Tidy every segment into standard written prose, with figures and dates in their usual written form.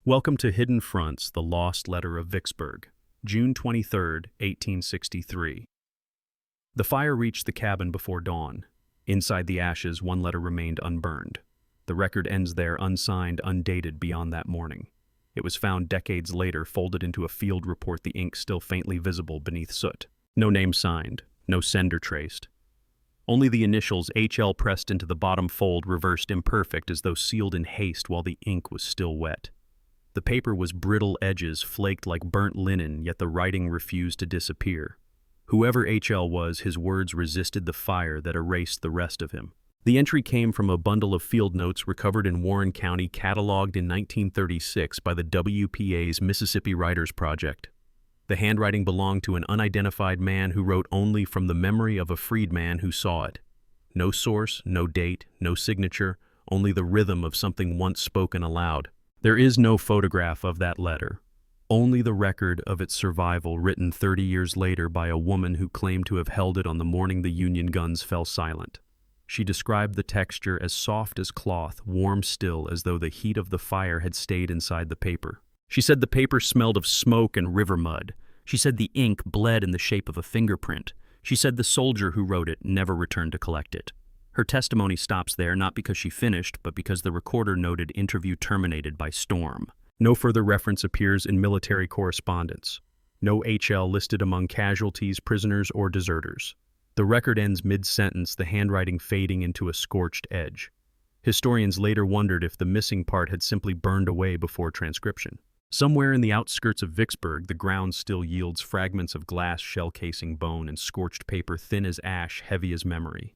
Welcome to Hidden Fronts, the Lost Letter of Vicksburg, June 23, 1863. The fire reached the cabin before dawn. Inside the ashes, one letter remained unburned. The record ends there, unsigned, undated beyond that morning. It was found decades later, folded into a field report, the ink still faintly visible beneath soot. No name signed, no sender traced. Only the initials HL pressed into the bottom fold, reversed imperfect as though sealed in haste while the ink was still wet. The paper was brittle edges, flaked like burnt linen, yet the writing refused to disappear. Whoever HL was, his words resisted the fire that erased the rest of him. The entry came from a bundle of field notes recovered in Warren County, cataloged in 1936 by the WPA's Mississippi Writers Project. The handwriting belonged to an unidentified man who wrote only from the memory of a freedman who saw it. No source, no date, no signature, only the rhythm of something once spoken aloud. There is no photograph of that letter, only the record of its survival, written 30 years later by a woman who claimed to have held it on the morning the Union guns fell silent. She described the texture as soft as cloth, warm still, as though the heat of the fire had stayed inside the paper. She said the paper smelled of smoke and river mud. She said the ink bled in the shape of a fingerprint. She said the soldier who wrote it never returned to collect it. Her testimony stops there, not because she finished, but because the recorder noted interview terminated by storm. No further reference appears in military correspondence. No HL listed among casualties, prisoners, or deserters. The record ends mid-sentence, the handwriting fading into a scorched edge. Historians later wondered if the missing part had simply burned away before transcription. Somewhere in the outskirts of Vicksburg, the ground still yields fragments of glass shell casing, bone, and scorched paper thin as ash, heavy as memory.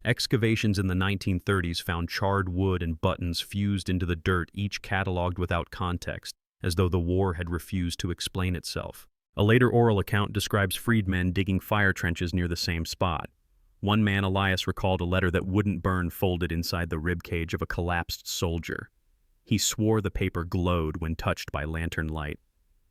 Excavations in the 1930s found charred wood and buttons fused into the dirt, each catalogued without context, as though the war had refused to explain itself. A later oral account describes freedmen digging fire trenches near the same spot. One man, Elias, recalled a letter that wouldn't burn folded inside the ribcage of a collapsed soldier. He swore the paper glowed when touched by lantern light.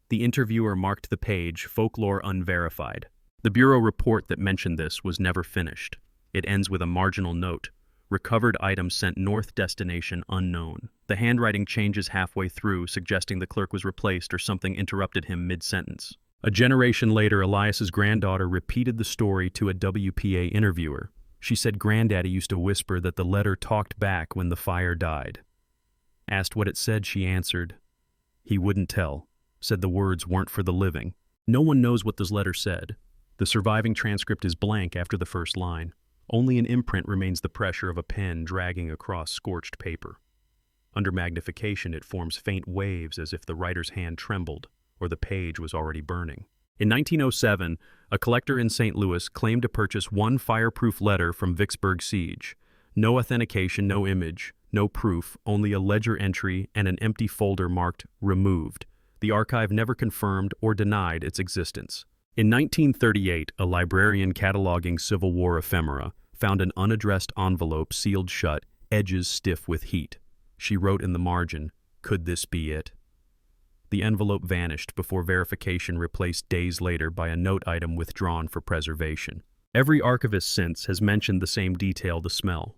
The interviewer marked the page, folklore unverified. The bureau report that mentioned this was never finished. It ends with a marginal note: recovered item sent north, destination unknown. The handwriting changes halfway through, suggesting the clerk was replaced or something interrupted him mid-sentence. A generation later, Elias's granddaughter repeated the story to a WPA interviewer. She said Granddaddy used to whisper that the letter talked back when the fire died. Asked what it said, she answered, "He wouldn't tell. Said the words weren't for the living." No one knows what this letter said. The surviving transcript is blank after the first line. Only an imprint remains, the pressure of a pen dragging across scorched paper. Under magnification, it forms faint waves as if the writer's hand trembled or the page was already burning. In 1907, a collector in St. Louis claimed to purchase one fireproof letter from Vicksburg siege. No authentication, no image, no proof, only a ledger entry and an empty folder marked "removed." The archive never confirmed or denied its existence. In 1938, a librarian cataloging Civil War ephemera found an unaddressed envelope sealed shut, edges stiff with heat. She wrote in the margin, "Could this be it?" The envelope vanished before verification, replaced days later by a note item withdrawn for preservation. Every archivist since has mentioned the same detail: the smell.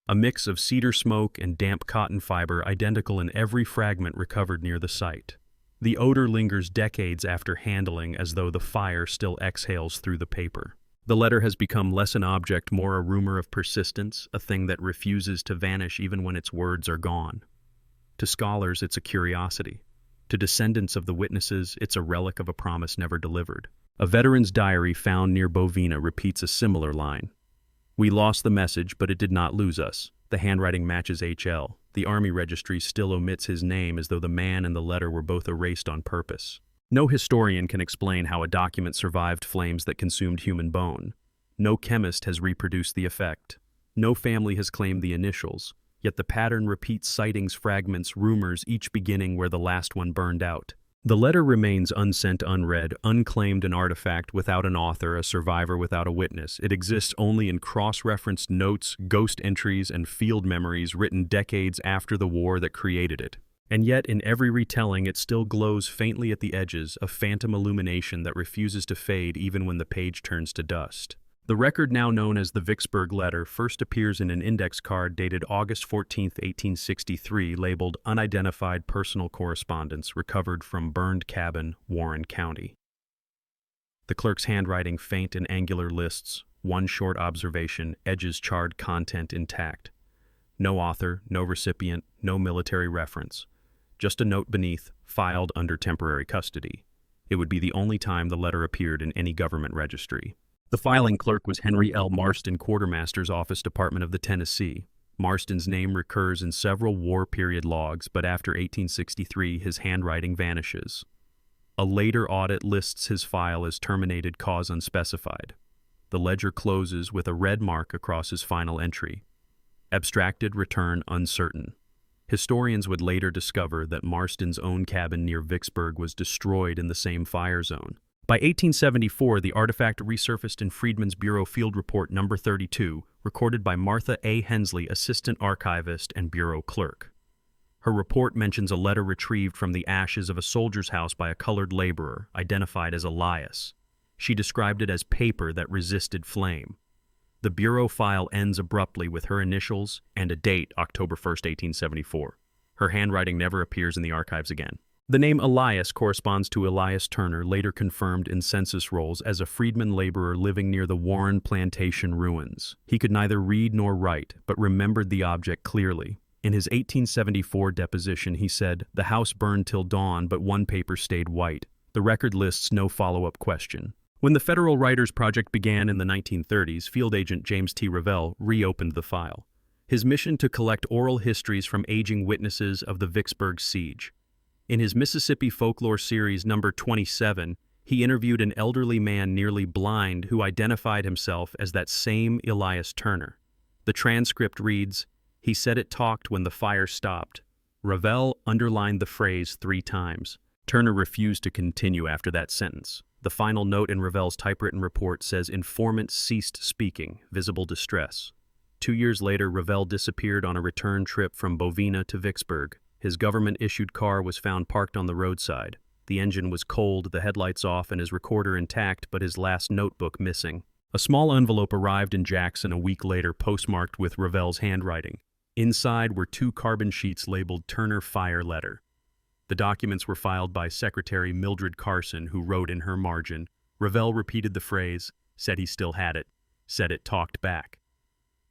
A mix of cedar smoke and damp cotton fiber, identical in every fragment recovered near the site. The odor lingers decades after handling, as though the fire still exhales through the paper. The letter has become less an object, more a rumor of persistence, a thing that refuses to vanish even when its words are gone. To scholars, it's a curiosity. To descendants of the witnesses, it's a relic of a promise never delivered. A veteran's diary found near Bovina repeats a similar line. "We lost the message, but it did not lose us." The handwriting matches HL. The Army registry still omits his name, as though the man and the letter were both erased on purpose. No historian can explain how a document survived flames that consumed human bone. No chemist has reproduced the effect. No family has claimed the initials. Yet the pattern repeats: sightings, fragments, rumors, each beginning where the last one burned out. The letter remains unsent, unread, unclaimed, an artifact without an author, a survivor without a witness. It exists only in cross-referenced notes, ghost entries, and field memories written decades after the war that created it. And yet, in every retelling, it still glows faintly at the edges, a phantom illumination that refuses to fade even when the page turns to dust. The record, now known as the Vicksburg letter, first appears in an index card dated August 14, 1863, labeled Unidentified Personal Correspondence recovered from burned cabin, Warren County. The clerk's handwriting faint and angular lists, one short observation, edges charred content intact. No author, no recipient, no military reference. Just a note beneath, filed under temporary custody. It would be the only time the letter appeared in any government registry. The filing clerk was Henry L. Marston, Quartermaster's Office, Department of the Tennessee. Marston's name recurs in several war period logs, but after 1863 his handwriting vanishes. A later audit lists his file as terminated cause unspecified. The ledger closes with a red mark across his final entry. Abstracted return uncertain. Historians would later discover that Marston's own cabin near Vicksburg was destroyed in the same fire zone. By 1874, the artifact resurfaced in Freedmen's Bureau Field Report No. 32, recorded by Martha A. Hensley, Assistant Archivist and Bureau Clerk. Her report mentions a letter retrieved from the ashes of a soldier's house by a colored laborer, identified as Elias. She described it as paper that resisted flame. The Bureau file ends abruptly with her initials and a date, October 1, 1874. Her handwriting never appears in the archives again. The name Elias corresponds to Elias Turner, later confirmed in census rolls as a freedman laborer living near the Warren Plantation ruins. He could neither read nor write, but remembered the object clearly. In his 1874 deposition, he said, "The house burned till dawn, but one paper stayed white." The record lists no follow-up question. When the Federal Writers Project began in the 1930s, field agent James T. Revell reopened the file. His mission to collect oral histories from aging witnesses of the Vicksburg siege. In his Mississippi Folklore Series No. 27, he interviewed an elderly man nearly blind who identified himself as that same Elias Turner. The transcript reads, "He said it talked when the fire stopped." Revell underlined the phrase 3 times. Turner refused to continue after that sentence. The final note in Revell's typewritten report says informant ceased speaking, visible distress. 2 years later, Revell disappeared on a return trip from Bovina to Vicksburg. His government-issued car was found parked on the roadside. The engine was cold, the headlights off, and his recorder intact, but his last notebook missing. A small envelope arrived in Jackson a week later, postmarked with Revell's handwriting. Inside were 2 carbon sheets labeled Turner Fire Letter. The documents were filed by Secretary Mildred Carson, who wrote in her margin, Revell repeated the phrase, said he still had it, said it talked back.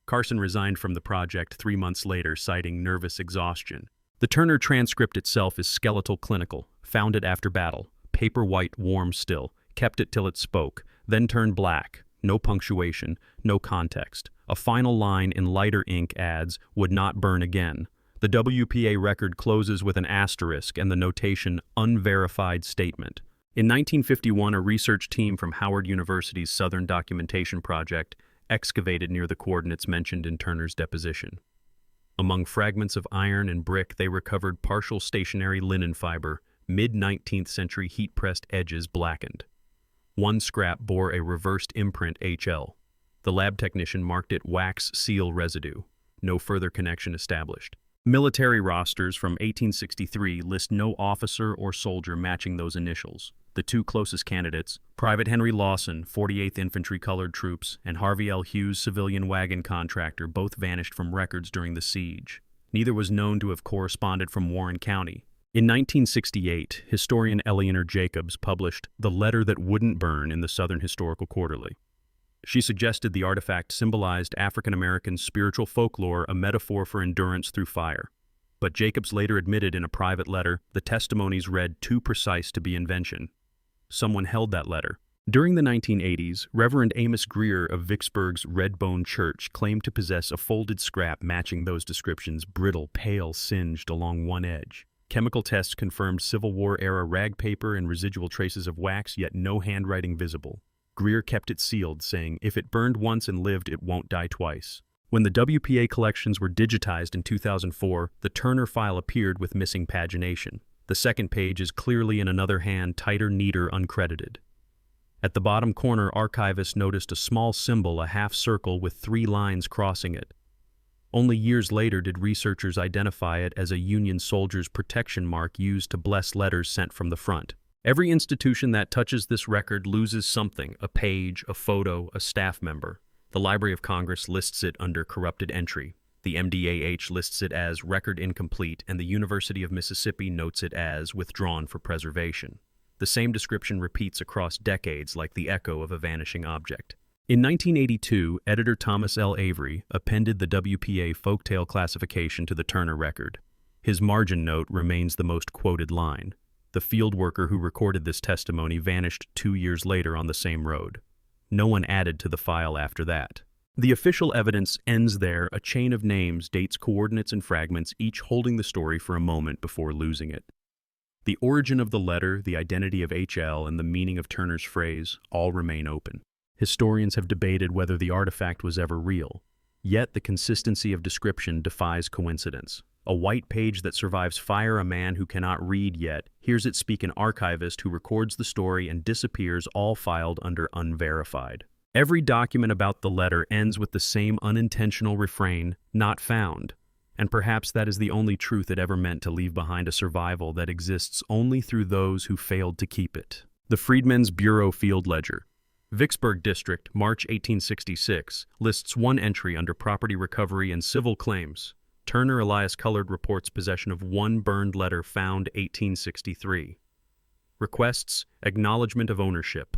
Carson resigned from the project 3 months later, citing nervous exhaustion. The Turner transcript itself is skeletal clinical, found it after battle, paper white, warm still, kept it till it spoke, then turned black, no punctuation, no context. A final line in lighter ink adds, would not burn again. The WPA record closes with an asterisk and the notation, unverified statement. In 1951, a research team from Howard University's Southern Documentation Project excavated near the coordinates mentioned in Turner's deposition. Among fragments of iron and brick, they recovered partial stationary linen fiber, mid-19th century heat-pressed edges blackened. One scrap bore a reversed imprint HL. The lab technician marked it wax seal residue. No further connection established. Military rosters from 1863 list no officer or soldier matching those initials. The 2 closest candidates, Private Henry Lawson, 48th Infantry Colored Troops, and Harvey L. Hughes, civilian wagon contractor, both vanished from records during the siege. Neither was known to have corresponded from Warren County. In 1968, historian Eleanor Jacobs published The Letter That Wouldn't Burn in the Southern Historical Quarterly. She suggested the artifact symbolized African American spiritual folklore, a metaphor for endurance through fire. But Jacobs later admitted in a private letter the testimonies read too precise to be invention. Someone held that letter. During the 1980s, Reverend Amos Greer of Vicksburg's Redbone Church claimed to possess a folded scrap matching those descriptions, brittle, pale, singed along one edge. Chemical tests confirmed Civil War-era rag paper and residual traces of wax, yet no handwriting visible. Greer kept it sealed, saying, "If it burned once and lived, it won't die twice." When the WPA collections were digitized in 2004, the Turner file appeared with missing pagination. The second page is clearly in another hand, tighter, neater, uncredited. At the bottom corner, archivists noticed a small symbol, a half circle with 3 lines crossing it. Only years later did researchers identify it as a Union soldier's protection mark used to bless letters sent from the front. Every institution that touches this record loses something: a page, a photo, a staff member. The Library of Congress lists it under corrupted entry. The MDAH lists it as record incomplete, and the University of Mississippi notes it as withdrawn for preservation. The same description repeats across decades like the echo of a vanishing object. In 1982, editor Thomas L. Avery appended the WPA folktale classification to the Turner record. His margin note remains the most quoted line. The field worker who recorded this testimony vanished 2 years later on the same road. No one added to the file after that. The official evidence ends there. A chain of names, dates, coordinates, and fragments, each holding the story for a moment before losing it. The origin of the letter, the identity of HL, and the meaning of Turner's phrase all remain open. Historians have debated whether the artifact was ever real. Yet the consistency of description defies coincidence. A white page that survives fire, a man who cannot read yet hears it speak, an archivist who records the story and disappears, all filed under unverified. Every document about the letter ends with the same unintentional refrain, "not found." And perhaps that is the only truth it ever meant to leave behind, a survival that exists only through those who failed to keep it. The Freedmen's Bureau Field Ledger. Vicksburg District, March 1866, lists one entry under property recovery and civil claims. Turner Elias Cullard reports possession of one burned letter found 1863. Requests acknowledgement of ownership.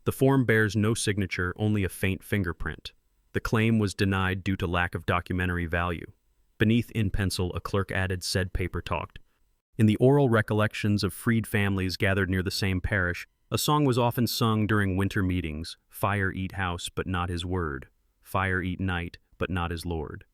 The form bears no signature, only a faint fingerprint. The claim was denied due to lack of documentary value. Beneath, in pencil, a clerk added, "said paper talked." In the oral recollections of freed families gathered near the same parish, a song was often sung during winter meetings: "Fire eat house, but not his word. Fire eat night, but not his Lord."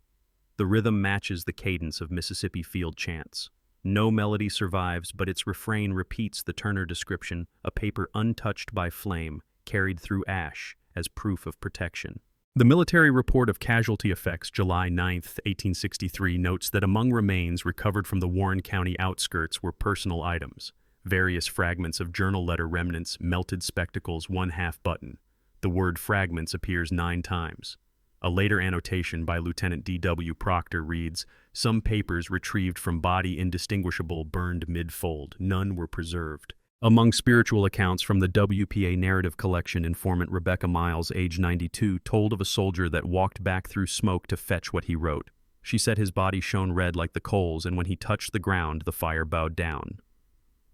The rhythm matches the cadence of Mississippi field chants. No melody survives, but its refrain repeats the Turner description: a paper untouched by flame, carried through ash as proof of protection. The Military Report of Casualty Effects, July 9, 1863, notes that among remains recovered from the Warren County outskirts were personal items: various fragments of journal letter remnants, melted spectacles, one half button. The word fragments appears 9 times. A later annotation by Lieutenant D.W. Proctor reads, "Some papers retrieved from body indistinguishable, burned mid-fold. None were preserved." Among spiritual accounts from the WPA narrative collection, informant Rebecca Miles, age 92, told of a soldier that walked back through smoke to fetch what he wrote. She said his body shone red like the coals, and when he touched the ground, the fire bowed down.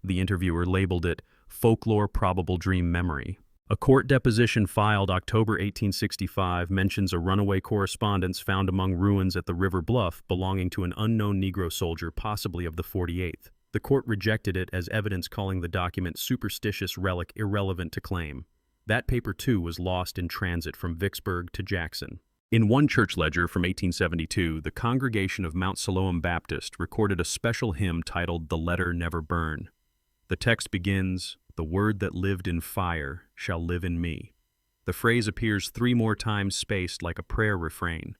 The interviewer labeled it "folklore, probable dream memory." A court deposition filed October 1865 mentions a runaway correspondence found among ruins at the River Bluff belonging to an unknown Negro soldier, possibly of the 48th. The court rejected it as evidence, calling the document superstitious relic irrelevant to claim. That paper, too, was lost in transit from Vicksburg to Jackson. In one church ledger from 1872, the congregation of Mount Siloam Baptist recorded a special hymn titled "The Letter Never Burn." The text begins, "The word that lived in fire shall live in me." The phrase appears 3 more times, spaced like a prayer refrain.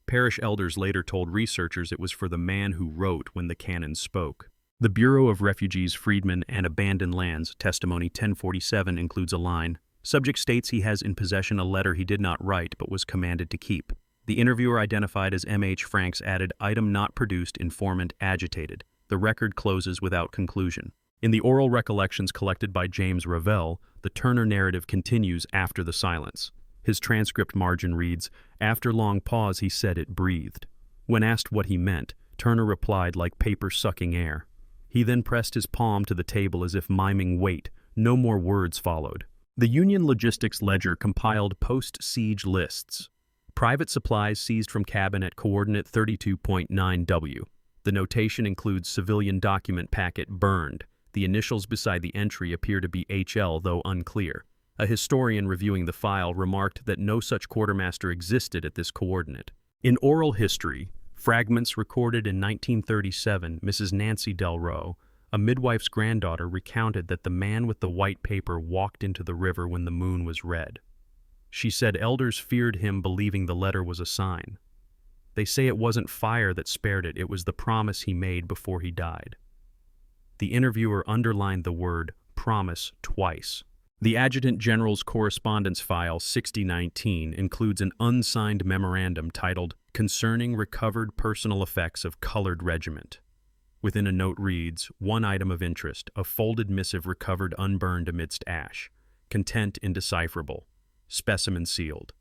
Parish elders later told researchers it was for the man who wrote when the cannon spoke. The Bureau of Refugees, Freedmen, and Abandoned Lands, testimony 1047, includes a line, "Subject states he has in possession a letter he did not write but was commanded to keep." The interviewer, identified as M.H. Franks, added, "Item not produced, informant agitated." The record closes without conclusion. In the oral recollections collected by James Revell, the Turner narrative continues after the silence. His transcript margin reads, "After long pause he said it breathed." When asked what he meant, Turner replied, "like paper sucking air." He then pressed his palm to the table as if miming wait. No more words followed. The Union Logistics Ledger compiled post-siege lists. Private supplies seized from cabin at coordinate 32.9W. The notation includes civilian document packet burned. The initials beside the entry appear to be HL, though unclear. A historian reviewing the file remarked that no such quartermaster existed at this coordinate. In oral history, fragments recorded in 1937, Mrs. Nancy Delroe, a midwife's granddaughter, recounted that the man with the white paper walked into the river when the moon was red. She said elders feared him, believing the letter was a sign. They say it wasn't fire that spared it, it was the promise he made before he died. The interviewer underlined the word promise twice. The Adjutant General's Correspondence File 6019 includes an unsigned memorandum titled "Concerning Recovered Personal Effects of Colored Regiment," Within a note reads, "One item of interest, a folded missive recovered unburned amidst ash. Content indecipherable. Specimen sealed."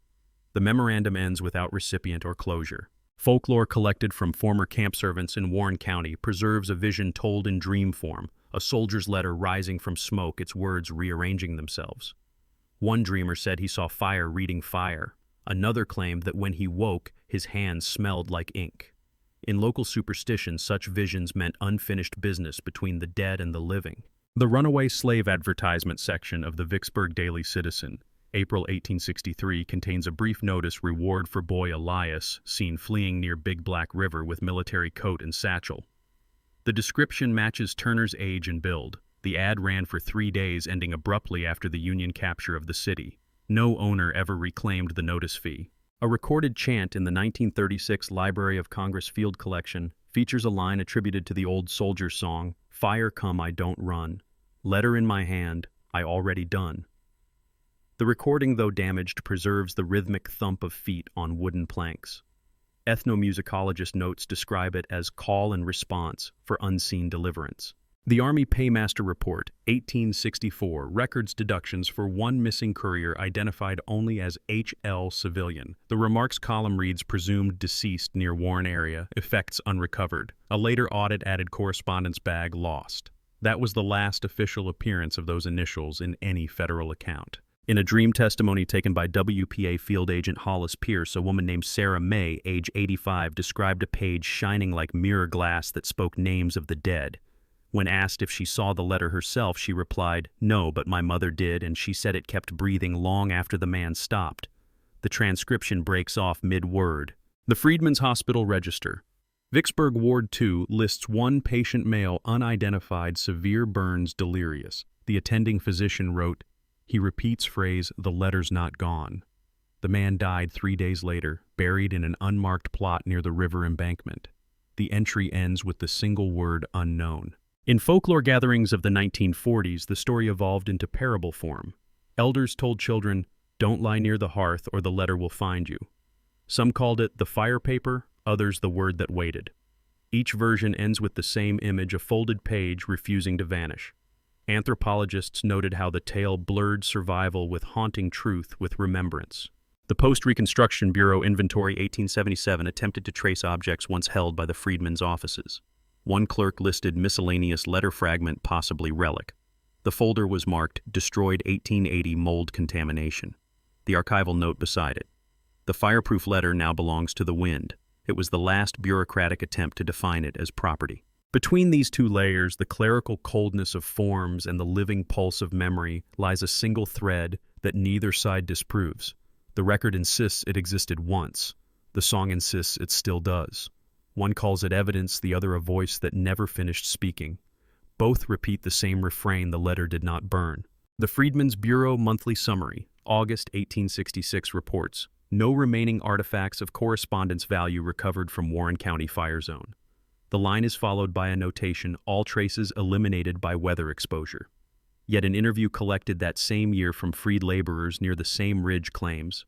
The memorandum ends without recipient or closure. Folklore collected from former camp servants in Warren County preserves a vision told in dream form, a soldier's letter rising from smoke, its words rearranging themselves. One dreamer said he saw fire reading fire. Another claimed that when he woke, his hands smelled like ink. In local superstition, such visions meant unfinished business between the dead and the living. The runaway slave advertisement section of the Vicksburg Daily Citizen, April 1863, contains a brief notice: reward for boy Elias, seen fleeing near Big Black River with military coat and satchel. The description matches Turner's age and build. The ad ran for 3 days, ending abruptly after the Union capture of the city. No owner ever reclaimed the notice fee. A recorded chant in the 1936 Library of Congress Field Collection features a line attributed to the old soldier song, "Fire come, I don't run. Letter in my hand, I already done." The recording, though damaged, preserves the rhythmic thump of feet on wooden planks. Ethnomusicologist notes describe it as call and response for unseen deliverance. The Army Paymaster Report, 1864, records deductions for one missing courier identified only as H.L. Civilian. The remarks column reads, "Presumed deceased near Warren area, effects unrecovered." A later audit added correspondence bag lost. That was the last official appearance of those initials in any federal account. In a dream testimony taken by WPA Field Agent Hollis Pierce, a woman named Sarah May, age 85, described a page shining like mirror glass that spoke names of the dead. When asked if she saw the letter herself, she replied, "No, but my mother did, and she said it kept breathing long after the man stopped." The transcription breaks off mid-word. The Freedmen's Hospital Register. Vicksburg Ward 2 lists one patient male, unidentified, severe burns, delirious. The attending physician wrote, he repeats phrase, "The letter's not gone." The man died 3 days later, buried in an unmarked plot near the river embankment. The entry ends with the single word "unknown." In folklore gatherings of the 1940s, the story evolved into parable form. Elders told children, "Don't lie near the hearth or the letter will find you." Some called it the fire paper, others the word that waited. Each version ends with the same image, a folded page refusing to vanish. Anthropologists noted how the tale blurred survival with haunting truth with remembrance. The Post-Reconstruction Bureau Inventory 1877 attempted to trace objects once held by the freedmen's offices. One clerk listed miscellaneous letter fragment, possibly relic. The folder was marked "Destroyed 1880 mold contamination." The archival note beside it. The fireproof letter now belongs to the wind. It was the last bureaucratic attempt to define it as property. Between these two layers, the clerical coldness of forms and the living pulse of memory, lies a single thread that neither side disproves. The record insists it existed once. The song insists it still does. One calls it evidence, the other a voice that never finished speaking. Both repeat the same refrain: the letter did not burn. The Freedmen's Bureau Monthly Summary, August 1866, reports, "No remaining artifacts of correspondence value recovered from Warren County fire zone." The line is followed by a notation, "All traces eliminated by weather exposure." Yet an interview collected that same year from freed laborers near the same ridge claims,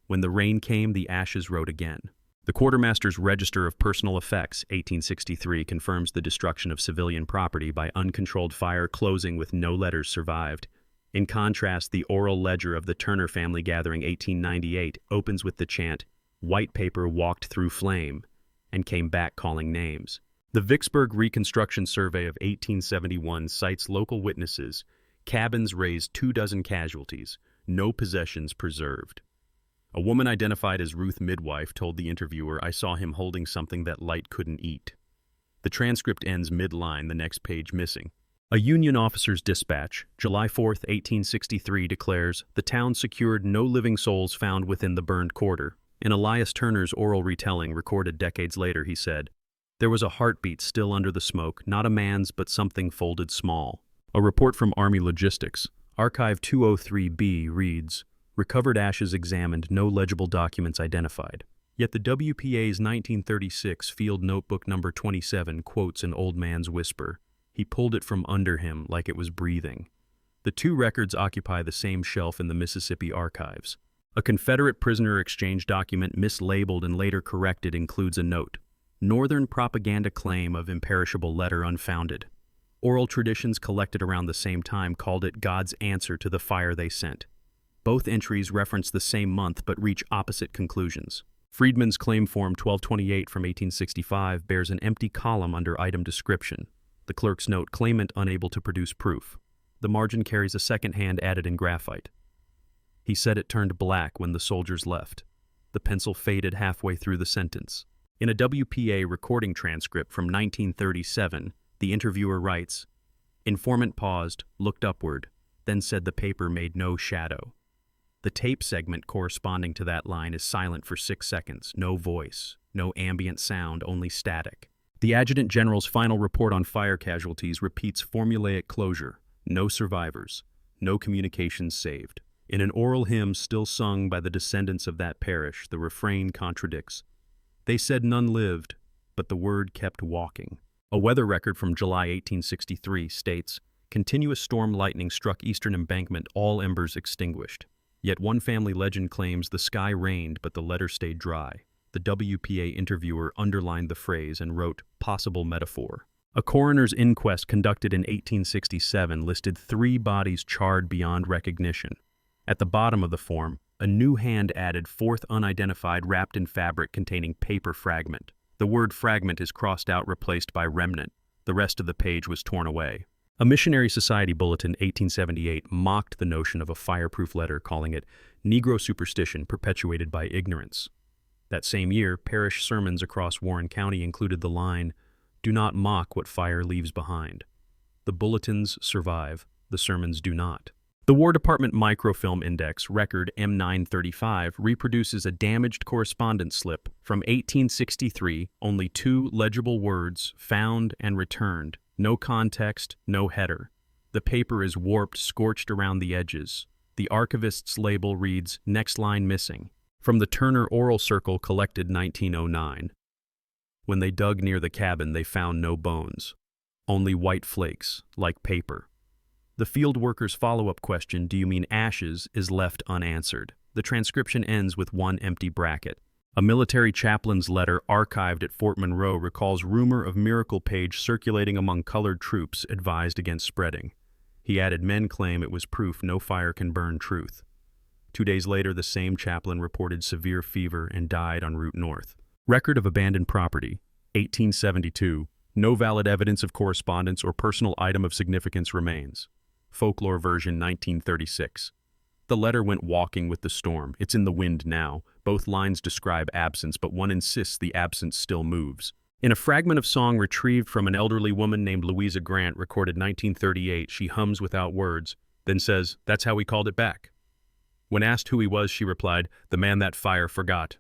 "When the rain came, the ashes wrote again." The Quartermaster's Register of Personal Effects, 1863, confirms the destruction of civilian property by uncontrolled fire, closing with no letters survived. In contrast, the oral ledger of the Turner family gathering, 1898, opens with the chant, "White paper walked through flame," and came back calling names. The Vicksburg Reconstruction Survey of 1871 cites local witnesses. Cabins raised 24 casualties, no possessions preserved. A woman identified as Ruth Midwife told the interviewer, "I saw him holding something that light couldn't eat." The transcript ends mid-line, the next page missing. A Union officer's dispatch, July 4, 1863, declares, "The town secured no living souls found within the burned quarter." In Elias Turner's oral retelling recorded decades later, he said, "There was a heartbeat still under the smoke, not a man's but something folded small." A report from Army Logistics, Archive 203B, reads, "Recovered ashes examined, no legible documents identified." Yet the WPA's 1936 Field Notebook number 27 quotes an old man's whisper. He pulled it from under him like it was breathing. The two records occupy the same shelf in the Mississippi archives. A Confederate prisoner exchange document mislabeled and later corrected includes a note. Northern propaganda claim of imperishable letter unfounded. Oral traditions collected around the same time called it God's answer to the fire they sent. Both entries reference the same month but reach opposite conclusions. Friedman's claim form 1228 from 1865 bears an empty column under item description. The clerk's note, claimant unable to produce proof. The margin carries a second hand added in graphite. He said it turned black when the soldiers left. The pencil faded halfway through the sentence. In a WPA recording transcript from 1937, the interviewer writes, "Informant paused, looked upward, then said the paper made no shadow." The tape segment corresponding to that line is silent for 6 seconds, no voice, no ambient sound, only static. The Adjutant General's final report on fire casualties repeats formulaic closure: no survivors, no communications saved. In an oral hymn still sung by the descendants of that parish, the refrain contradicts. They said none lived, but the word kept walking. A weather record from July 1863 states, "Continuous storm lightning struck eastern embankment, all embers extinguished." Yet one family legend claims the sky rained, but the letter stayed dry. The WPA interviewer underlined the phrase and wrote, "possible metaphor." A coroner's inquest conducted in 1867 listed 3 bodies charred beyond recognition. At the bottom of the form, a new hand added 4th unidentified wrapped in fabric containing paper fragment. The word fragment is crossed out, replaced by remnant. The rest of the page was torn away. A Missionary Society bulletin 1878 mocked the notion of a fireproof letter, calling it Negro superstition perpetuated by ignorance. That same year, parish sermons across Warren County included the line, "Do not mock what fire leaves behind." The bulletins survive, the sermons do not. The War Department Microfilm Index record M935 reproduces a damaged correspondence slip from 1863, only 2 legible words, found and returned. No context, no header. The paper is warped, scorched around the edges. The archivist's label reads, "Next line missing." From the Turner Oral Circle collected 1909. When they dug near the cabin, they found no bones. Only white flakes, like paper. The field worker's follow-up question, "Do you mean ashes?" is left unanswered. The transcription ends with one empty bracket. A military chaplain's letter archived at Fort Monroe recalls rumor of miracle page circulating among colored troops advised against spreading. He added, "Men claim it was proof no fire can burn truth." 2 days later, the same chaplain reported severe fever and died en route north. Record of abandoned property, 1872. No valid evidence of correspondence or personal item of significance remains. Folklore version 1936. The letter went walking with the storm. It's in the wind now. Both lines describe absence, but one insists the absence still moves. In a fragment of song retrieved from an elderly woman named Louisa Grant, recorded 1938, she hums without words, then says, "That's how we called it back." When asked who he was, she replied, "The man that fire forgot."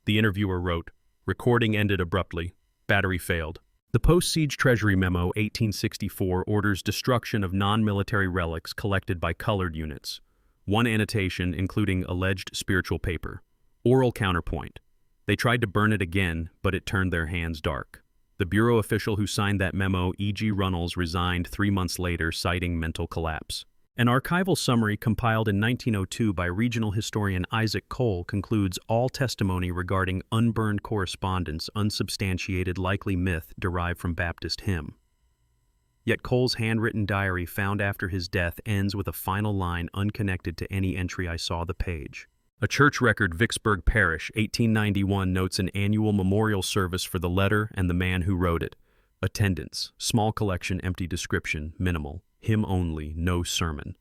The interviewer wrote, "Recording ended abruptly. Battery failed." The Post-Siege Treasury Memo 1864 orders destruction of non-military relics collected by colored units. One annotation including alleged spiritual paper. Oral counterpoint. They tried to burn it again, but it turned their hands dark. The bureau official who signed that memo, E.G. Runnels, resigned 3 months later, citing mental collapse. An archival summary compiled in 1902 by regional historian Isaac Cole concludes all testimony regarding unburned correspondence unsubstantiated, likely myth derived from Baptist hymn. Yet Cole's handwritten diary found after his death ends with a final line unconnected to any entry I saw the page. A church record, Vicksburg Parish, 1891, notes an annual memorial service for the letter and the man who wrote it. Attendance, small collection, empty description, minimal. Hymn only, no sermon.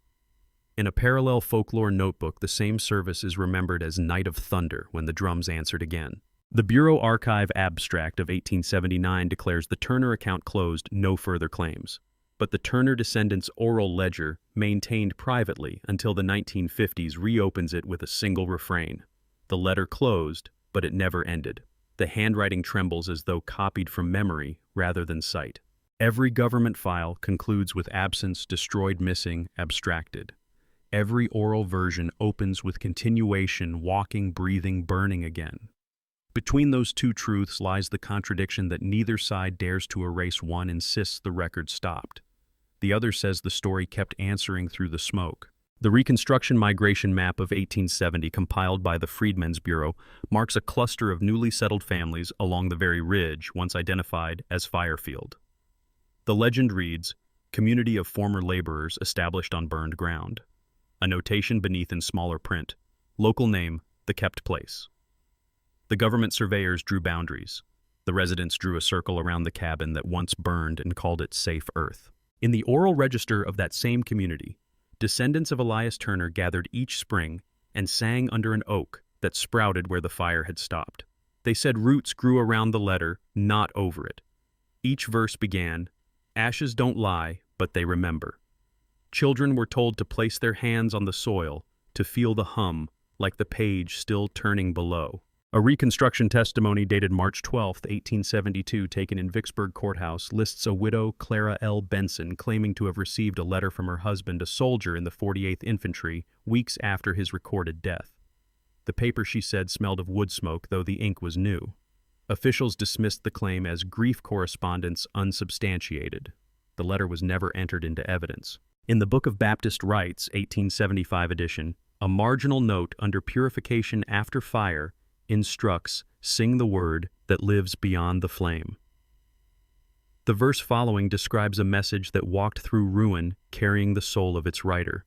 In a parallel folklore notebook, the same service is remembered as Night of Thunder, when the drums answered again. The Bureau Archive Abstract of 1879 declares the Turner account closed, no further claims. But the Turner descendants' oral ledger, maintained privately until the 1950s, reopens it with a single refrain. The letter closed, but it never ended. The handwriting trembles as though copied from memory rather than sight. Every government file concludes with absence, destroyed, missing, abstracted. Every oral version opens with continuation, walking, breathing, burning again. Between those two truths lies the contradiction that neither side dares to erase. One insists the record stopped. The other says the story kept answering through the smoke. The Reconstruction Migration Map of 1870, compiled by the Freedmen's Bureau, marks a cluster of newly settled families along the very ridge once identified as Firefield. The legend reads, "Community of former laborers established on burned ground." A notation beneath in smaller print, local name, the kept place. The government surveyors drew boundaries. The residents drew a circle around the cabin that once burned and called it safe earth. In the oral register of that same community, descendants of Elias Turner gathered each spring and sang under an oak that sprouted where the fire had stopped. They said roots grew around the letter, not over it. Each verse began, "Ashes don't lie, but they remember." Children were told to place their hands on the soil, to feel the hum, like the page still turning below. A Reconstruction testimony dated March 12, 1872, taken in Vicksburg Courthouse, lists a widow, Clara L. Benson, claiming to have received a letter from her husband, a soldier in the 48th Infantry, weeks after his recorded death. The paper, she said, smelled of wood smoke, though the ink was new. Officials dismissed the claim as grief correspondence unsubstantiated. The letter was never entered into evidence. In the Book of Baptist Rites, 1875 edition, a marginal note under purification after fire instructs, "Sing the word that lives beyond the flame." The verse following describes a message that walked through ruin, carrying the soul of its writer.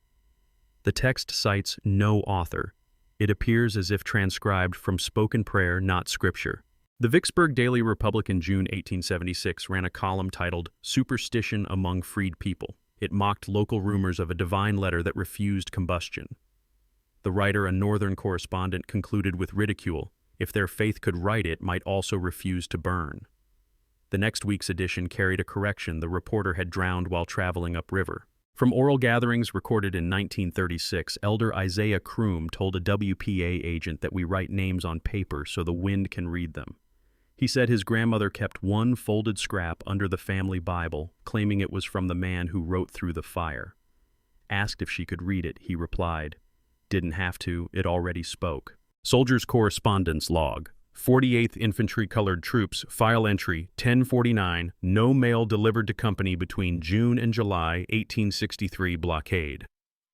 The text cites no author. It appears as if transcribed from spoken prayer, not scripture. The Vicksburg Daily Republic in June 1876 ran a column titled "Superstition Among Freed People." It mocked local rumors of a divine letter that refused combustion. The writer, a Northern correspondent, concluded with ridicule, if their faith could write it, might also refuse to burn. The next week's edition carried a correction the reporter had drowned while traveling upriver. From oral gatherings recorded in 1936, Elder Isaiah Kroom told a WPA agent that we write names on paper so the wind can read them. He said his grandmother kept one folded scrap under the family Bible, claiming it was from the man who wrote through the fire. Asked if she could read it, he replied, "Didn't have to, it already spoke." Soldiers' Correspondence Log. 48th Infantry Colored Troops, file entry 1049, no mail delivered to company between June and July 1863 blockade.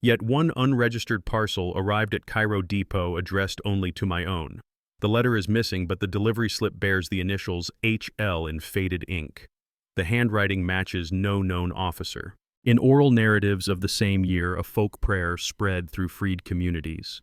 Yet one unregistered parcel arrived at Cairo Depot addressed only to my own. The letter is missing, but the delivery slip bears the initials HL in faded ink. The handwriting matches no known officer. In oral narratives of the same year, a folk prayer spread through freed communities.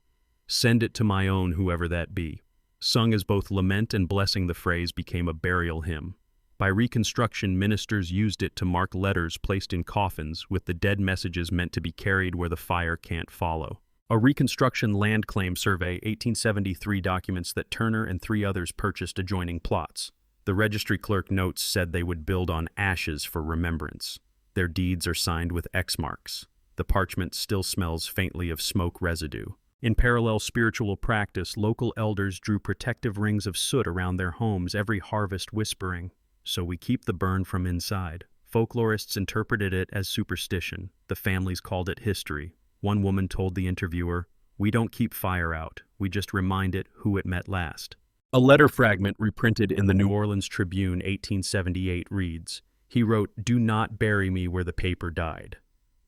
"Send it to my own, whoever that be." Sung as both lament and blessing, the phrase became a burial hymn. By Reconstruction, ministers used it to mark letters placed in coffins with the dead messages meant to be carried where the fire can't follow. A Reconstruction land claim survey, 1873, documents that Turner and 3 others purchased adjoining plots. The registry clerk notes said they would build on ashes for remembrance. Their deeds are signed with X marks. The parchment still smells faintly of smoke residue. In parallel spiritual practice, local elders drew protective rings of soot around their homes every harvest, whispering, "So we keep the burn from inside." Folklorists interpreted it as superstition. The families called it history. One woman told the interviewer, "We don't keep fire out, we just remind it who it met last." A letter fragment reprinted in the New Orleans Tribune, 1878, reads, He wrote, "Do not bury me where the paper died."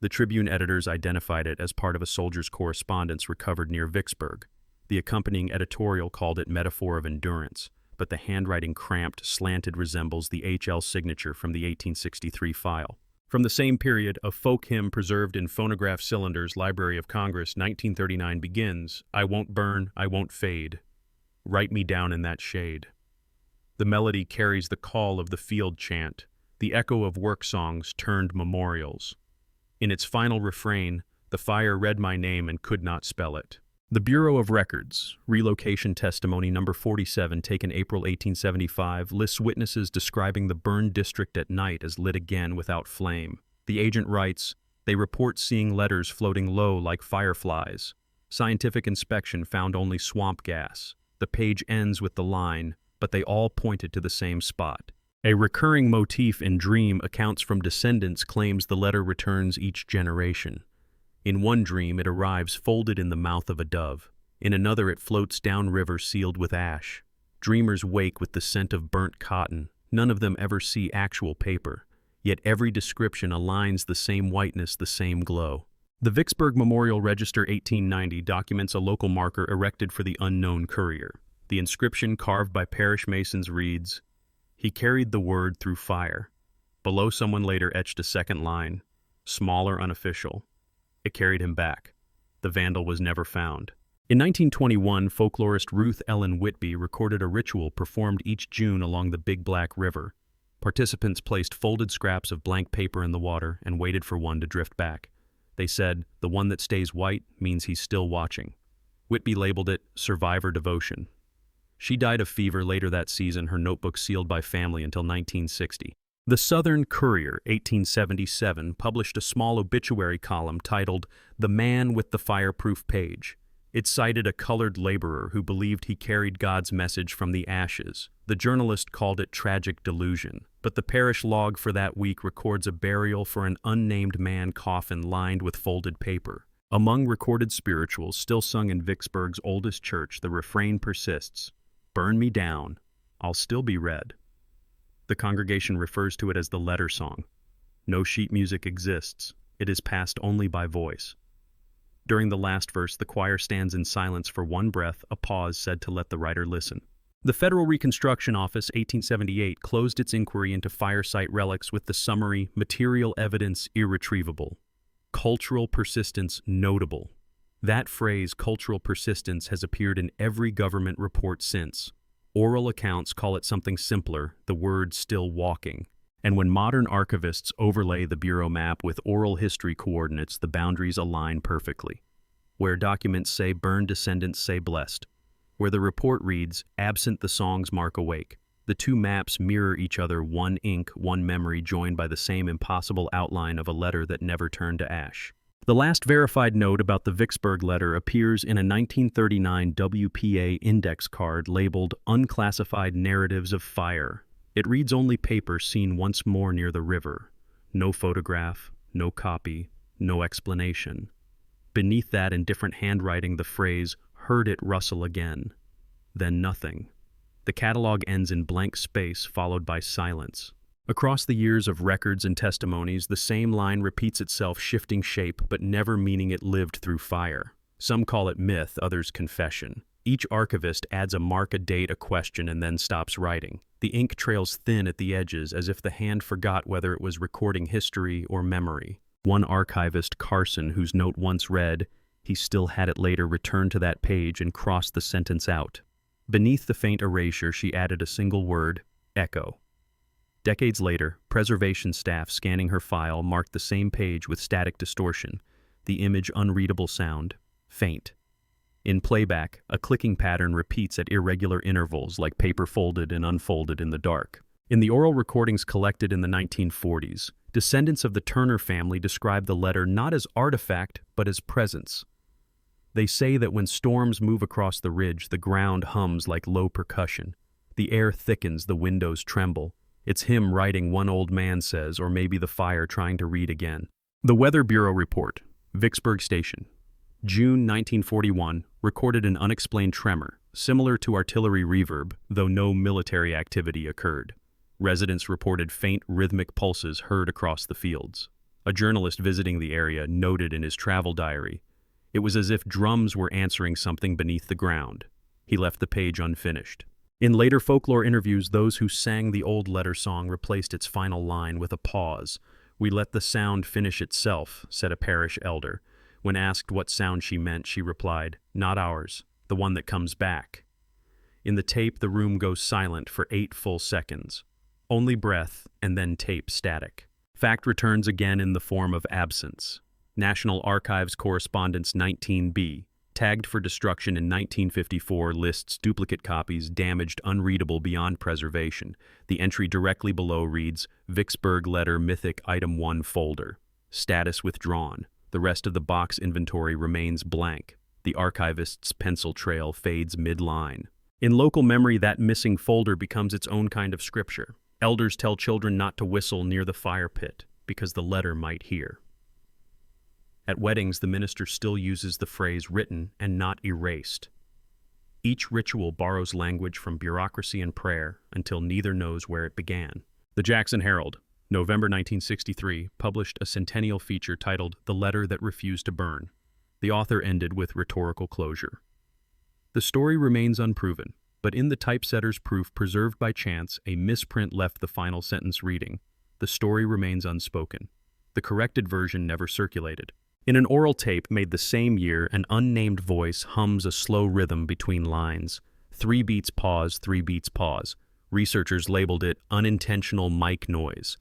The Tribune editors identified it as part of a soldier's correspondence recovered near Vicksburg. The accompanying editorial called it metaphor of endurance, but the handwriting cramped, slanted resembles the HL signature from the 1863 file. From the same period, a folk hymn preserved in phonograph cylinders, Library of Congress, 1939 begins, "I won't burn, I won't fade. Write me down in that shade." The melody carries the call of the field chant, the echo of work songs turned memorials. In its final refrain, the fire read my name and could not spell it. The Bureau of Records, Relocation Testimony number 47, taken April 1875, lists witnesses describing the burned district at night as lit again without flame. The agent writes, "They report seeing letters floating low like fireflies. Scientific inspection found only swamp gas. The page ends with the line, but they all pointed to the same spot." A recurring motif in Dream accounts from descendants claims the letter returns each generation. In one dream, it arrives folded in the mouth of a dove. In another, it floats downriver sealed with ash. Dreamers wake with the scent of burnt cotton. None of them ever see actual paper. Yet every description aligns the same whiteness, the same glow. The Vicksburg Memorial Register 1890 documents a local marker erected for the unknown courier. The inscription carved by parish masons reads, "He carried the word through fire." Below, someone later etched a second line, smaller, unofficial. It carried him back. The vandal was never found. In 1921, folklorist Ruth Ellen Whitby recorded a ritual performed each June along the Big Black River. Participants placed folded scraps of blank paper in the water and waited for one to drift back. They said, "The one that stays white means he's still watching." Whitby labeled it survivor devotion. She died of fever later that season, her notebook sealed by family until 1960. The Southern Courier, 1877, published a small obituary column titled "The Man with the Fireproof Page." It cited a colored laborer who believed he carried God's message from the ashes. The journalist called it tragic delusion, but the parish log for that week records a burial for an unnamed man coffin lined with folded paper. Among recorded spirituals still sung in Vicksburg's oldest church, the refrain persists, "Burn me down, I'll still be red." The congregation refers to it as the letter song. No sheet music exists. It is passed only by voice. During the last verse, the choir stands in silence for one breath, a pause said to let the writer listen. The Federal Reconstruction Office, 1878, closed its inquiry into fire site relics with the summary, "Material evidence irretrievable. Cultural persistence notable." That phrase, cultural persistence, has appeared in every government report since. Oral accounts call it something simpler, the word "still walking." And when modern archivists overlay the Bureau map with oral history coordinates, the boundaries align perfectly. Where documents say "burned descendants say blessed," where the report reads "absent the songs mark awake," the two maps mirror each other, one ink, one memory, joined by the same impossible outline of a letter that never turned to ash. The last verified note about the Vicksburg letter appears in a 1939 WPA index card labeled "Unclassified Narratives of Fire." It reads only paper seen once more near the river. No photograph, no copy, no explanation. Beneath that, in different handwriting, the phrase, "Heard it rustle again." Then nothing. The catalog ends in blank space, followed by silence. Across the years of records and testimonies, the same line repeats itself, shifting shape, but never meaning it lived through fire. Some call it myth, others confession. Each archivist adds a mark, a date, a question, and then stops writing. The ink trails thin at the edges, as if the hand forgot whether it was recording history or memory. One archivist, Carson, whose note once read, "He still had it later," returned to that page and crossed the sentence out. Beneath the faint erasure, she added a single word, "echo." Decades later, preservation staff scanning her file marked the same page with static distortion, the image unreadable, sound faint. In playback, a clicking pattern repeats at irregular intervals, like paper folded and unfolded in the dark. In the oral recordings collected in the 1940s, descendants of the Turner family describe the letter not as artifact, but as presence. They say that when storms move across the ridge, the ground hums like low percussion. The air thickens, the windows tremble. It's him writing, one old man says, or maybe the fire trying to read again. The Weather Bureau report, Vicksburg Station, June 1941, recorded an unexplained tremor, similar to artillery reverb, though no military activity occurred. Residents reported faint rhythmic pulses heard across the fields. A journalist visiting the area noted in his travel diary, "It was as if drums were answering something beneath the ground." He left the page unfinished. In later folklore interviews, those who sang the old letter song replaced its final line with a pause. "We let the sound finish itself," said a parish elder. When asked what sound she meant, she replied, "Not ours, the one that comes back." In the tape, the room goes silent for 8 full seconds. Only breath, and then tape static. Fact returns again in the form of absence. National Archives Correspondence 19B, tagged for destruction in 1954, lists duplicate copies damaged, unreadable, beyond preservation. The entry directly below reads, "Vicksburg Letter Mythic Item 1 Folder. Status withdrawn." The rest of the box inventory remains blank. The archivist's pencil trail fades mid-line. In local memory, that missing folder becomes its own kind of scripture. Elders tell children not to whistle near the fire pit because the letter might hear. At weddings, the minister still uses the phrase "written" and not "erased." Each ritual borrows language from bureaucracy and prayer until neither knows where it began. The Jackson Herald, November 1963 published a centennial feature titled The Letter That Refused to Burn. The author ended with rhetorical closure. The story remains unproven, but in the typesetter's proof preserved by chance, a misprint left the final sentence reading, "The story remains unspoken." The corrected version never circulated. In an oral tape made the same year, an unnamed voice hums a slow rhythm between lines. 3 beats pause, 3 beats pause. Researchers labeled it unintentional mic noise.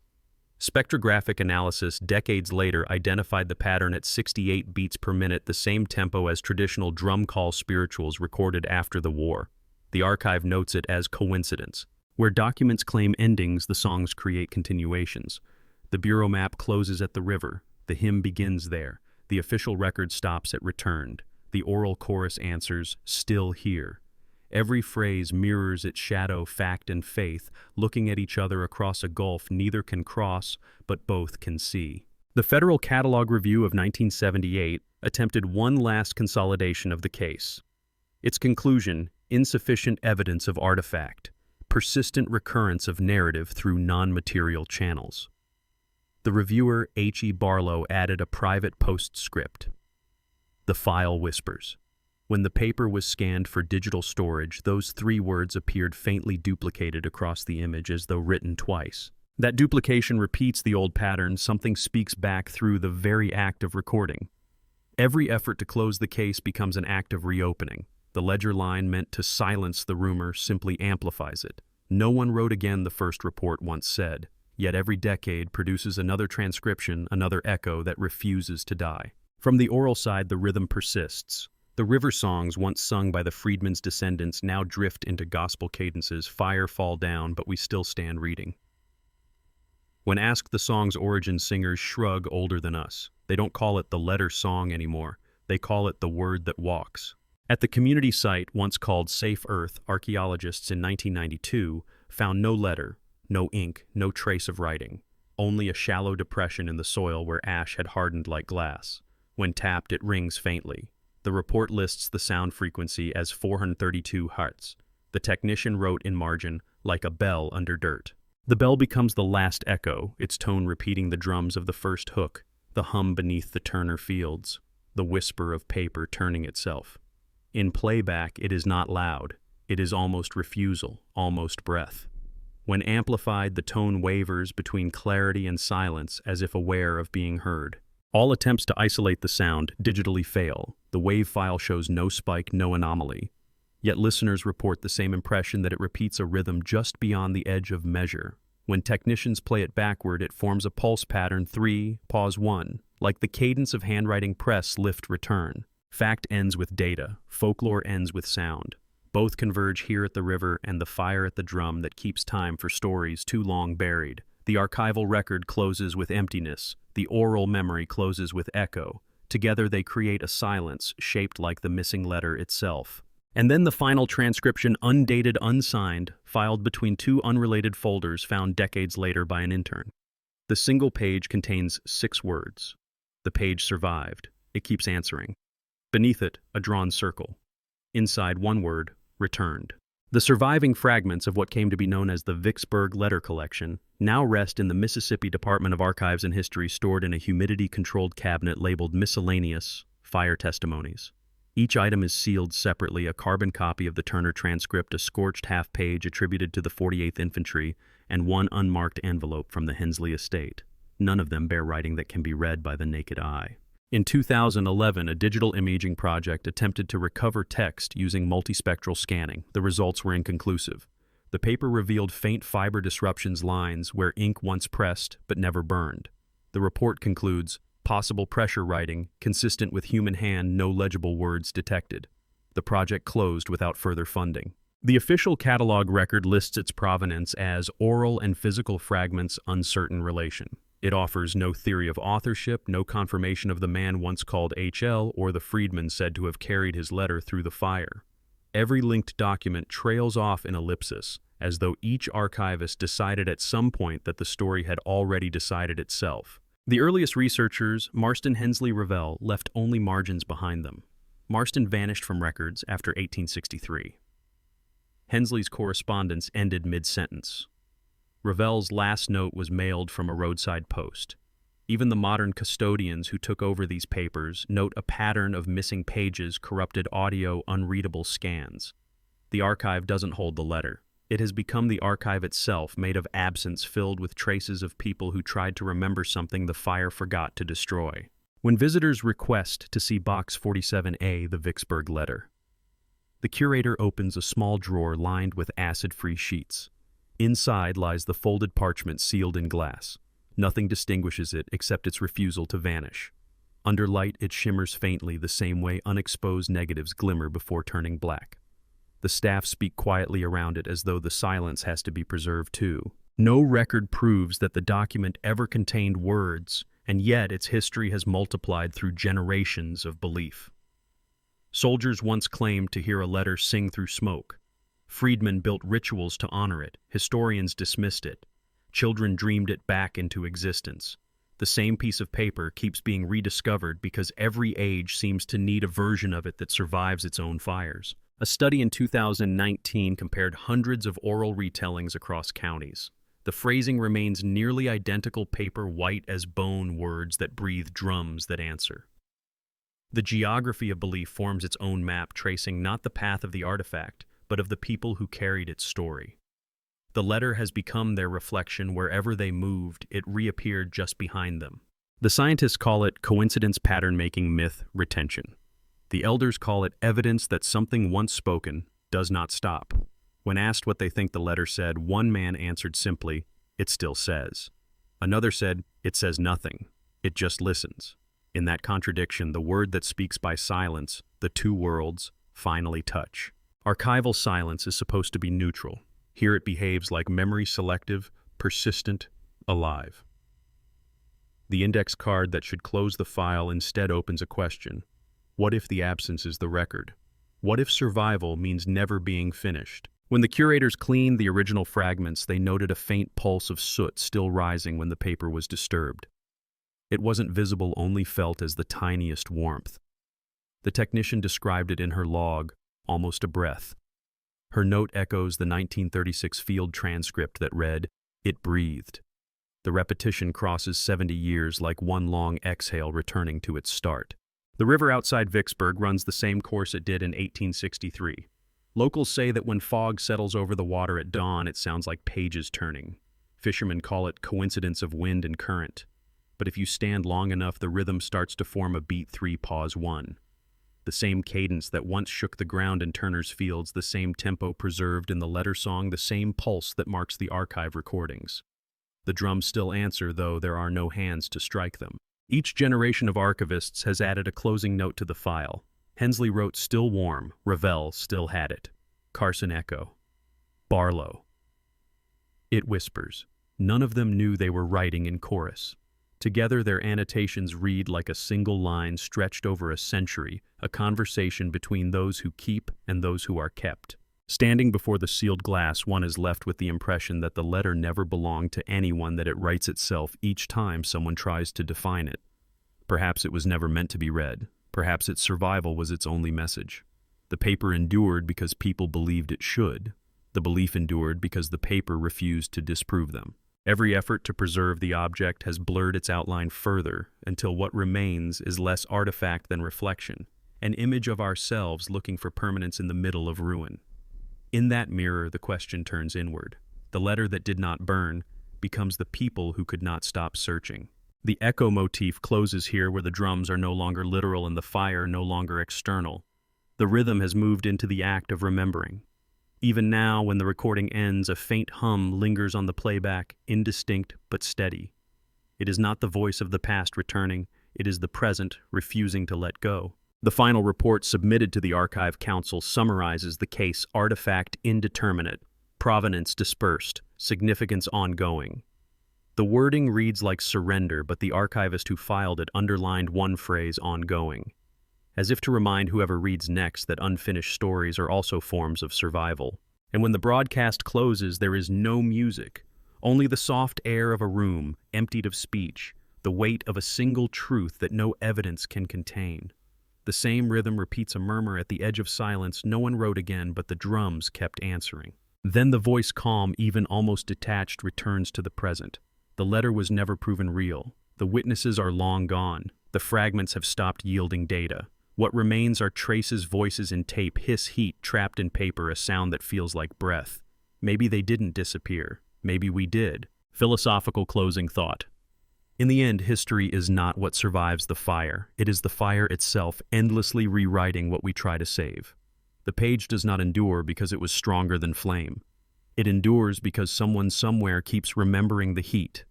Spectrographic analysis decades later identified the pattern at 68 beats per minute, the same tempo as traditional drum call spirituals recorded after the war. The archive notes it as coincidence. Where documents claim endings, the songs create continuations. The bureau map closes at the river. The hymn begins there. The official record stops at returned. The oral chorus answers, still here. Every phrase mirrors its shadow, fact, and faith. Looking at each other across a gulf neither can cross, but both can see. The Federal Catalog Review of 1978 attempted one last consolidation of the case. Its conclusion, insufficient evidence of artifact, persistent recurrence of narrative through non-material channels. The reviewer H.E. Barlow added a private postscript. The file whispers. When the paper was scanned for digital storage, those 3 words appeared faintly duplicated across the image as though written twice. That duplication repeats the old pattern. Something speaks back through the very act of recording. Every effort to close the case becomes an act of reopening. The ledger line meant to silence the rumor simply amplifies it. No one wrote again, the first report once said. Yet every decade produces another transcription, another echo that refuses to die. From the oral side, the rhythm persists. The river songs once sung by the freedmen's descendants now drift into gospel cadences. Fire fall down, but we still stand reading. When asked the song's origin, singers shrug, older than us. They don't call it the letter song anymore. They call it the word that walks. At the community site, once called Safe Earth, archaeologists in 1992 found no letter, no ink, no trace of writing. Only a shallow depression in the soil where ash had hardened like glass. When tapped, it rings faintly. The report lists the sound frequency as 432 Hz. The technician wrote in margin, like a bell under dirt. The bell becomes the last echo, its tone repeating the drums of the first hook, the hum beneath the Turner fields, the whisper of paper turning itself. In playback, it is not loud. It is almost refusal, almost breath. When amplified, the tone wavers between clarity and silence as if aware of being heard. All attempts to isolate the sound digitally fail. The wave file shows no spike, no anomaly. Yet listeners report the same impression that it repeats a rhythm just beyond the edge of measure. When technicians play it backward, it forms a pulse pattern 3, pause 1, like the cadence of handwriting press, lift, return. Fact ends with data, folklore ends with sound. Both converge here at the river and the fire at the drum that keeps time for stories too long buried. The archival record closes with emptiness. The oral memory closes with echo. Together they create a silence shaped like the missing letter itself. And then the final transcription, undated, unsigned, filed between 2 unrelated folders found decades later by an intern. The single page contains 6 words. The page survived. It keeps answering. Beneath it, a drawn circle. Inside, 1 word, returned. The surviving fragments of what came to be known as the Vicksburg letter collection now rest in the Mississippi Department of Archives and History, stored in a humidity-controlled cabinet labeled Miscellaneous Fire Testimonies. Each item is sealed separately, a carbon copy of the Turner transcript, a scorched half-page attributed to the 48th Infantry, and 1 unmarked envelope from the Hensley estate. None of them bear writing that can be read by the naked eye. In 2011, a digital imaging project attempted to recover text using multispectral scanning. The results were inconclusive. The paper revealed faint fiber disruptions lines where ink once pressed but never burned. The report concludes, possible pressure writing, consistent with human hand, no legible words detected. The project closed without further funding. The official catalog record lists its provenance as oral and physical fragments, uncertain relation. It offers no theory of authorship, no confirmation of the man once called HL or the freedman said to have carried his letter through the fire. Every linked document trails off in ellipsis, as though each archivist decided at some point that the story had already decided itself. The earliest researchers, Marston Hensley Revell, left only margins behind them. Marston vanished from records after 1863. Hensley's correspondence ended mid-sentence. Ravel's last note was mailed from a roadside post. Even the modern custodians who took over these papers note a pattern of missing pages, corrupted audio, unreadable scans. The archive doesn't hold the letter. It has become the archive itself, made of absence filled with traces of people who tried to remember something the fire forgot to destroy. When visitors request to see Box 47A, the Vicksburg letter, the curator opens a small drawer lined with acid-free sheets. Inside lies the folded parchment sealed in glass. Nothing distinguishes it except its refusal to vanish. Under light, it shimmers faintly, the same way unexposed negatives glimmer before turning black. The staff speak quietly around it as though the silence has to be preserved too. No record proves that the document ever contained words, and yet its history has multiplied through generations of belief. Soldiers once claimed to hear a letter sing through smoke. Freedmen built rituals to honor it. Historians dismissed it. Children dreamed it back into existence. The same piece of paper keeps being rediscovered because every age seems to need a version of it that survives its own fires. A study in 2019 compared hundreds of oral retellings across counties. The phrasing remains nearly identical, paper white as bone, words that breathe, drums that answer. The geography of belief forms its own map, tracing not the path of the artifact, but of the people who carried its story. The letter has become their reflection. Wherever they moved, it reappeared just behind them. The scientists call it coincidence, pattern-making, myth, retention. The elders call it evidence that something once spoken does not stop. When asked what they think the letter said, one man answered simply, "It still says." Another said, "It says nothing. It just listens." In that contradiction, the word that speaks by silence, the two worlds, finally touch. Archival silence is supposed to be neutral. Here it behaves like memory, selective, persistent, alive. The index card that should close the file instead opens a question. What if the absence is the record? What if survival means never being finished? When the curators cleaned the original fragments, they noted a faint pulse of soot still rising when the paper was disturbed. It wasn't visible, only felt as the tiniest warmth. The technician described it in her log, almost a breath. Her note echoes the 1936 field transcript that read, "It breathed." The repetition crosses 70 years like one long exhale returning to its start. The river outside Vicksburg runs the same course it did in 1863. Locals say that when fog settles over the water at dawn, it sounds like pages turning. Fishermen call it coincidence of wind and current. But if you stand long enough, the rhythm starts to form a beat 3, pause 1. The same cadence that once shook the ground in Turner's Fields, the same tempo preserved in the letter song, the same pulse that marks the archive recordings. The drums still answer, though there are no hands to strike them. Each generation of archivists has added a closing note to the file. Hensley wrote, "Still warm." Ravel still had it. Carson echo. Barlow. It whispers. None of them knew they were writing in chorus. Together, their annotations read like a single line stretched over a century, a conversation between those who keep and those who are kept. Standing before the sealed glass, one is left with the impression that the letter never belonged to anyone, that it writes itself each time someone tries to define it. Perhaps it was never meant to be read. Perhaps its survival was its only message. The paper endured because people believed it should. The belief endured because the paper refused to disprove them. Every effort to preserve the object has blurred its outline further until what remains is less artifact than reflection, an image of ourselves looking for permanence in the middle of ruin. In that mirror, the question turns inward. The letter that did not burn becomes the people who could not stop searching. The echo motif closes here, where the drums are no longer literal and the fire no longer external. The rhythm has moved into the act of remembering. Even now, when the recording ends, a faint hum lingers on the playback, indistinct but steady. It is not the voice of the past returning, it is the present refusing to let go. The final report submitted to the Archive Council summarizes the case: artifact indeterminate, provenance dispersed, significance ongoing. The wording reads like surrender, but the archivist who filed it underlined one phrase, ongoing, as if to remind whoever reads next that unfinished stories are also forms of survival. And when the broadcast closes, there is no music, only the soft air of a room emptied of speech, the weight of a single truth that no evidence can contain. The same rhythm repeats a murmur at the edge of silence. No one wrote again, but the drums kept answering. Then the voice, calm, even almost detached, returns to the present. The letter was never proven real. The witnesses are long gone. The fragments have stopped yielding data. What remains are traces, voices in tape, hiss, heat, trapped in paper, a sound that feels like breath. Maybe they didn't disappear. Maybe we did. Philosophical closing thought. In the end, history is not what survives the fire. It is the fire itself, endlessly rewriting what we try to save. The page does not endure because it was stronger than flame. It endures because someone somewhere keeps remembering the heat,